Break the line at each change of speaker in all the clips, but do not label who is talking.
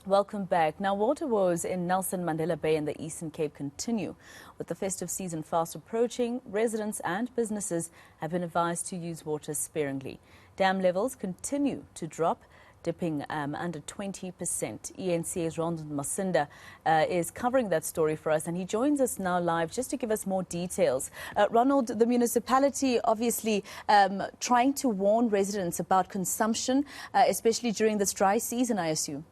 Welcome back. Now, water woes in Nelson Mandela Bay and the Eastern Cape continue. With the festive season fast approaching, residents and businesses have been advised to use water sparingly. Dam levels continue to drop, dipping under 20%. eNCA's Ronald Masinda is covering that story for us, and he joins us now live just to give us more details. Ronald, the municipality obviously trying to warn residents about consumption, especially during this dry season, I assume.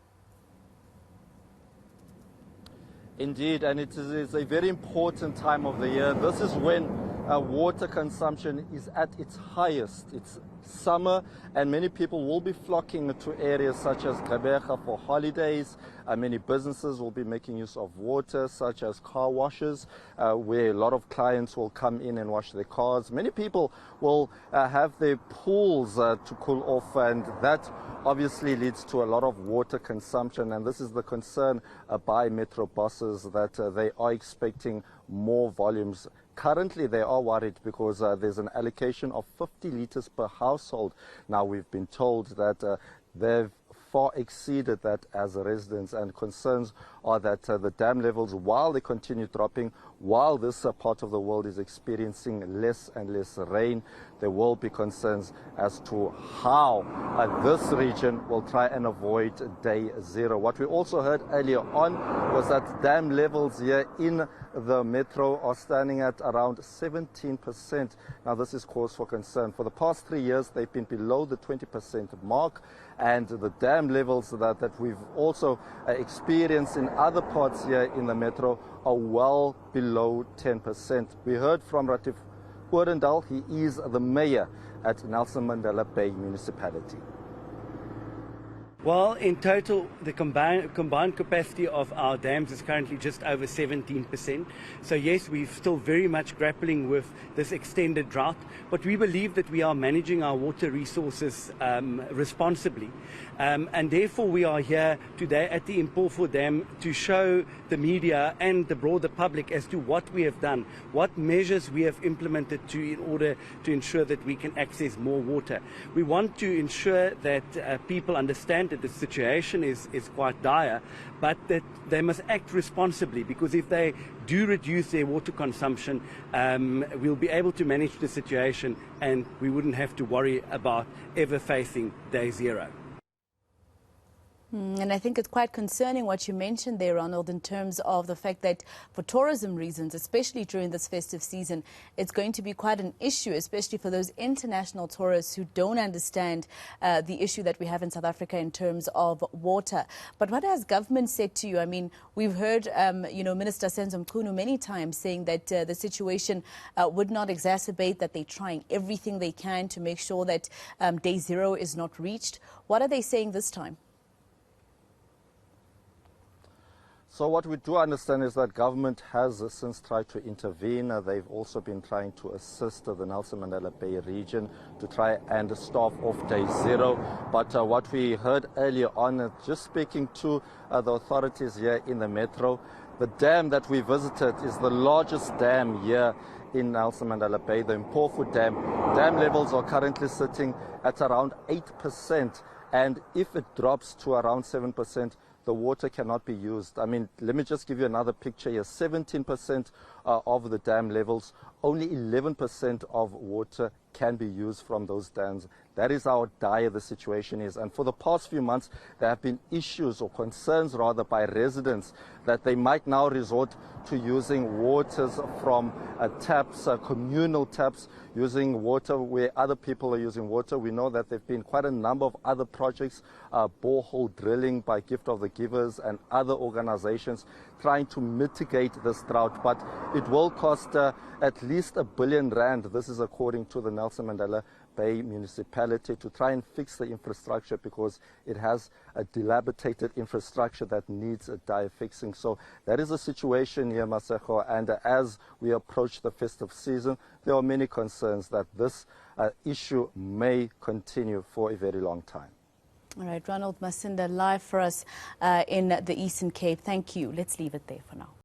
Indeed, and it is a very important time of the year. This is when water consumption is at its highest. It's summer, and many people will be flocking to areas such as Gqeberha for holidays. Many businesses will be making use of water, such as car washes, where a lot of clients will come in and wash their cars. Many people will have their pools to cool off, and that obviously leads to a lot of water consumption. And this is the concern by Metro bosses, that they are expecting more volumes. Currently, they are worried because there's an allocation of 50 litres per household. Now, we've been told that they've far exceeded that as residents, and concerns are that the dam levels, while they continue dropping, while this part of the world is experiencing less and less rain, there will be concerns as to how this region will try and avoid day zero. What we also heard earlier on was that dam levels here in the metro are standing at around 17%. Now, this is cause for concern. For the past 3 years, they've been below the 20% mark, and the dam levels that we've also experienced in other parts here in the metro are well below 10%. We heard from Ratief Oorendal. He is the mayor at Nelson Mandela Bay Municipality.
Well, in total, the combined capacity of our dams is currently just over 17%. So yes, we're still very much grappling with this extended drought, but we believe that we are managing our water resources responsibly. And therefore, we are here today at the Impofo Dam to show the media and the broader public as to what we have done, what measures we have implemented in order to ensure that we can access more water. We want to ensure that people understand that the situation is quite dire, but that they must act responsibly, because if they do reduce their water consumption, we'll be able to manage the situation and we wouldn't have to worry about ever facing day zero.
And I think it's quite concerning what you mentioned there, Ronald, in terms of the fact that for tourism reasons, especially during this festive season, it's going to be quite an issue, especially for those international tourists who don't understand the issue that we have in South Africa in terms of water. But what has government said to you? I mean, we've heard, Minister Senzo Mchunu many times saying that the situation would not exacerbate, that they're trying everything they can to make sure that day zero is not reached. What are they saying this time?
So what we do understand is that government has since tried to intervene. They've also been trying to assist the Nelson Mandela Bay region to try and stop off day zero. But what we heard earlier on, just speaking to the authorities here in the metro, the dam that we visited is the largest dam here in Nelson Mandela Bay, the Impofo Dam. Dam levels are currently sitting at around 8%, and if it drops to around 7%, the water cannot be used. I mean, let me just give you another picture here. 17% of the dam levels, only 11% of water can be used from those dams. That is how dire the situation is. And for the past few months, there have been issues, or concerns rather, by residents that they might now resort to using waters from taps, communal taps, using water where other people are using water. We know that there have been quite a number of other projects, borehole drilling by Gift of the Givers and other organizations trying to mitigate this drought. But it will cost at least R1 billion. This is according to the Nelson Mandela Bay municipality, to try and fix the infrastructure, because it has a dilapidated infrastructure that needs a dire fixing. So that is the situation here, Maseko, and as we approach the festive season, there are many concerns that this issue may continue for a very long time.
All right, Ronald Masinda live for us in the Eastern Cape. Thank you. Let's leave it there for now.